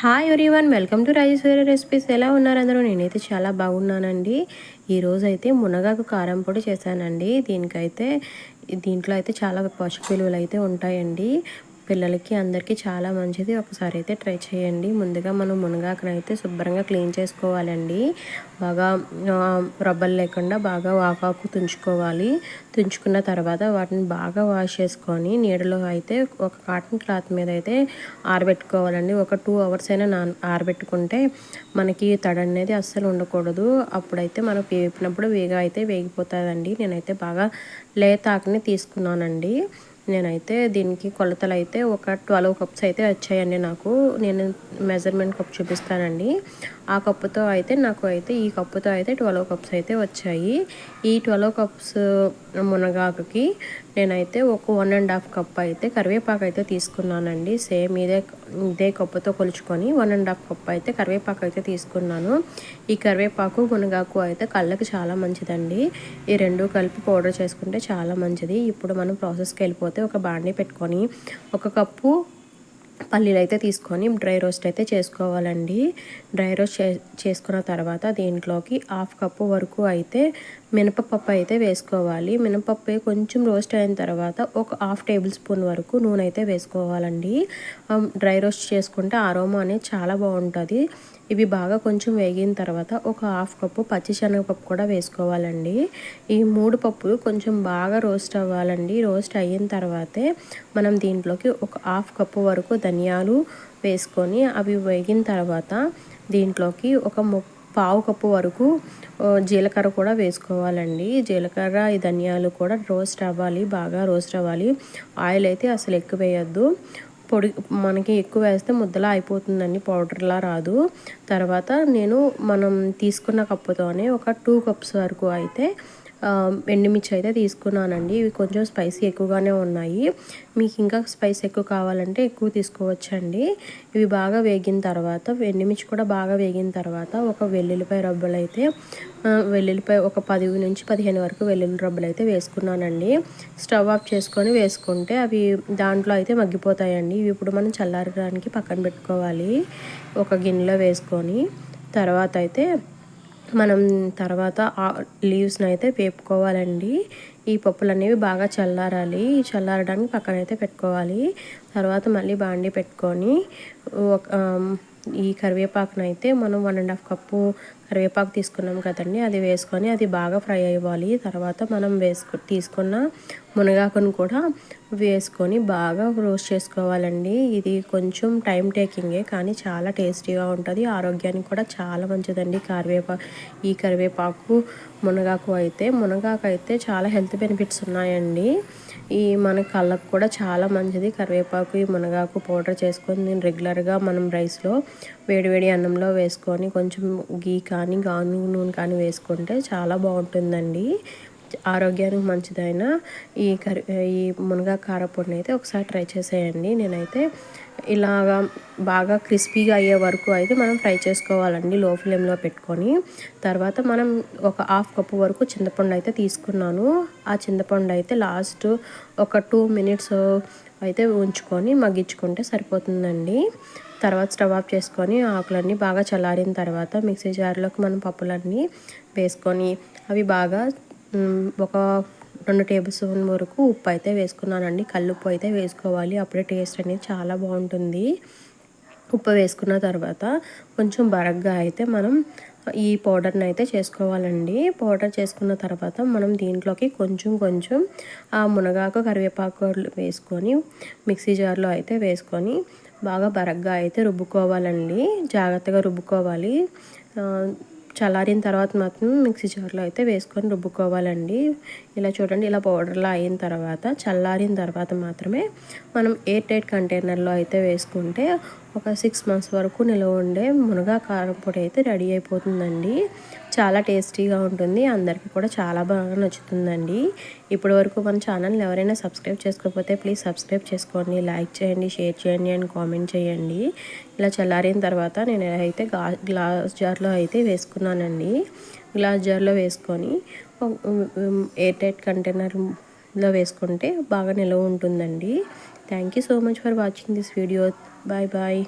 Hi everyone, welcome to Rajeshwari recipes. ఎలా ఉన్నారు అందరూ? నేనైతే చాలా బాగున్నానండి. ఈరోజైతే మునగాకు కారం పొడి చేశానండి. దీంట్లో అయితే చాలా పోషక విలువలు అయితే ఉంటాయండి. పిల్లలకి అందరికీ చాలా మంచిది. ఒకసారి అయితే ట్రై చేయండి. ముందుగా మనం మునగాకును అయితే శుభ్రంగా క్లీన్ చేసుకోవాలండి. బాగా రబ్బలు లేకుండా బాగా ఆకాకు తుంచుకోవాలి. తుంచుకున్న తర్వాత వాటిని బాగా వాష్ చేసుకొని నీడలో అయితే ఒక కాటన్ క్లాత్ మీద అయితే ఆరబెట్టుకోవాలండి. ఒక 2 అవర్స్ అయినా ఆరబెట్టుకుంటే మనకి తడి అనేది అస్సలు ఉండకూడదు. అప్పుడైతే మనం వేపినప్పుడు అయితే వేగిపోతుందండి. నేనైతే బాగా లేత ఆకుని తీసుకున్నానండి. నేనైతే దీనికి కొలతలు అయితే ఒక 12 కప్స్ అయితే వచ్చాయండి నాకు. నేను మెజర్మెంట్ కప్ చూపిస్తానండి. ఆ కప్పుతో అయితే ఈ కప్పుతో అయితే 12 కప్స్ అయితే వచ్చాయి. ఈ 12 కప్స్ మునగాకుకి నేనైతే ఒక 1.5 కప్ అయితే కరివేపాకు అయితే తీసుకున్నానండి. సేమ్ ఇదే కప్పుతో కొలుచుకొని 1.5 కప్ అయితే కరివేపాకు అయితే తీసుకున్నాను. ఈ కరివేపాకు మునగాకు అయితే కళ్ళకి చాలా మంచిదండి. ఈ రెండు కలిపి పౌడర్ చేసుకుంటే చాలా మంచిది. ఇప్పుడు మనం ప్రాసెస్కి వెళ్ళిపోతే ఒక బాండీ పెట్టుకొని ఒక కప్పు పల్లీలు అయితే తీసుకొని డ్రై రోస్ట్ అయితే చేసుకోవాలండి. డ్రై రోస్ట్ చేసుకున్న తర్వాత దీంట్లోకి 1/2 కప్పు వరకు అయితే మినపప్పు అయితే వేసుకోవాలి. మినపప్పు కొంచెం రోస్ట్ అయిన తర్వాత ఒక 1/2 టేబుల్ స్పూన్ వరకు నూనె అయితే వేసుకోవాలండి. డ్రై రోస్ట్ చేసుకుంటే అరోమా అనేది చాలా బాగుంటుంది. ఇవి బాగా కొంచెం వేగిన తర్వాత ఒక 1/2 కప్పు పచ్చిశనగపప్పు కూడా వేసుకోవాలండి. ఈ 3 పప్పులు కొంచెం బాగా రోస్ట్ అవ్వాలండి. రోస్ట్ అయిన తర్వాతే మనం దీంట్లోకి ఒక 1/2 కప్పు వరకు ధనియాలు వేసుకొని అవి వేగిన తర్వాత దీంట్లోకి ఒక పావు కప్పు వరకు జీలకర్ర కూడా వేసుకోవాలండి. జీలకర్ర ఈ ధనియాలు కూడా రోస్ట్ అవ్వాలి, బాగా రోస్ట్ అవ్వాలి. ఆయిల్ అయితే అసలు ఎక్కువ వేయద్దు. పొడి మనకి ఎక్కువ వేస్తే ముద్దలా అయిపోతుందండి, పౌడర్లా రాదు. తర్వాత మనం తీసుకున్న కప్పుతోనే ఒక 2 కప్స్ వరకు అయితే ఎండుమిర్చి అయితే తీసుకున్నానండి. ఇవి కొంచెం స్పైసీ ఎక్కువగానే ఉన్నాయి. మీకు ఇంకా స్పైస్ ఎక్కువ కావాలంటే ఎక్కువ తీసుకోవచ్చండి. ఇవి బాగా వేగిన తర్వాత ఎండుమిర్చి కూడా బాగా వేగిన తర్వాత ఒక వెల్లుల్లిపాయ రబ్బలు అయితే ఒక 10 నుంచి 15 వరకు వెల్లుల్లి రబ్బలు అయితే వేసుకున్నానండి. స్టవ్ ఆఫ్ చేసుకొని వేసుకుంటే అవి దాంట్లో అయితే మగ్గిపోతాయండి. ఇవి ఇప్పుడు మనం చల్లారడానికి పక్కన పెట్టుకోవాలి. ఒక గిన్నెలో వేసుకొని తర్వాత లీవ్స్ని అయితే వేపుకోవాలండి. ఈ పప్పులు అనేవి బాగా చల్లారాలి. చల్లారడానికి పక్కన అయితే పెట్టుకోవాలి. తర్వాత మళ్ళీ బాండీ పెట్టుకొని ఈ కరివేపాకును అయితే మనం 1.5 కప్పు కరివేపాకు తీసుకున్నాం కదండి, అది వేసుకొని అది బాగా ఫ్రై అవ్వాలి. తర్వాత మనం తీసుకున్న మునగాకును కూడా వేసుకొని బాగా రోస్ట్ చేసుకోవాలండి. ఇది కొంచెం టైం టేకింగే కానీ చాలా టేస్టీగా ఉంటుంది. ఆరోగ్యానికి కూడా చాలా మంచిదండి ఈ కరివేపాకు మునగాకు అయితే చాలా హెల్త్ బెనిఫిట్స్ ఉన్నాయండి. మన కళ్ళకు కూడా చాలా మంచిది. కరివేపాకు ఈ మునగాకు పౌడర్ చేసుకొని నేను రెగ్యులర్గా మనం రైస్లో వేడివేడి అన్నంలో వేసుకొని కొంచెం గీ కానీ నూనె కానీ వేసుకుంటే చాలా బాగుంటుందండి. ఆరోగ్యానికి మంచిదైన ఈ మునగాకు కారపొడిని అయితే ఒకసారి ట్రై చేసేయండి. నేనైతే ఇలాగా బాగా క్రిస్పీగా అయ్యే వరకు అయితే మనం ఫ్రై చేసుకోవాలండి లో ఫ్లేమ్లో పెట్టుకొని. తర్వాత మనం ఒక 1/2 కప్పు వరకు చింతపండు అయితే తీసుకున్నాను. ఆ చింతపండు అయితే లాస్ట్ ఒక 2 మినిట్స్ అయితే ఉంచుకొని మగ్గించుకుంటే సరిపోతుందండి. తర్వాత స్టవ్ ఆఫ్ చేసుకొని ఆకులన్నీ బాగా చల్లారిన తర్వాత మిక్సీ జార్లోకి మనం పప్పులన్నీ వేసుకొని అవి బాగా ఒక 2 టేబుల్ స్పూన్ వరకు ఉప్పు అయితే వేసుకున్నానండి. కల్లుప్పు అయితే వేసుకోవాలి, అప్పుడే టేస్ట్ అనేది చాలా బాగుంటుంది. ఉప్పు వేసుకున్న తర్వాత కొంచెం బరగ్గా అయితే మనం ఈ పౌడర్ని అయితే చేసుకోవాలండి. పౌడర్ చేసుకున్న తర్వాత మనం దీంట్లోకి కొంచెం ఆ మునగాకు కరివేపాకు వేసుకొని మిక్సీ జార్లో అయితే వేసుకొని బాగా బరగ్గా అయితే రుబ్బుకోవాలండి. జాగ్రత్తగా రుబ్బుకోవాలి. చల్లారిన తర్వాత మాత్రం మిక్సీ జార్లో అయితే వేసుకొని రుబ్బుకోవాలండి. ఇలా చూడండి, ఇలా పౌడర్లా అయిన తర్వాత చల్లారిన తర్వాత మాత్రమే మనం ఎయిర్ టైట్ కంటైనర్లో అయితే వేసుకుంటే ఒక 6 మంత్స్ వరకు నిల్వ ఉండే మునగాకు కారం పొడి అయితే రెడీ అయిపోతుందండి. చాలా టేస్టీగా ఉంటుంది. అందరికీ కూడా చాలా బాగా నచ్చుతుందండి. ఇప్పటి వరకు మన ఛానల్ని ఎవరైనా సబ్స్క్రైబ్ చేసుకోకపోతే ప్లీజ్ సబ్స్క్రైబ్ చేసుకోండి, లైక్ చేయండి, షేర్ చేయండి అండ్ కామెంట్ చేయండి. ఇలా చల్లారిన తర్వాత నేను అయితే గ్లాస్ జార్లో అయితే వేసుకున్నానండి. గ్లాస్ జార్లో వేసుకొని ఎయిర్ టైట్ కంటైనర్లో వేసుకుంటే బాగా నిల్వ ఉంటుందండి. Thank you so much for watching this video. Bye bye.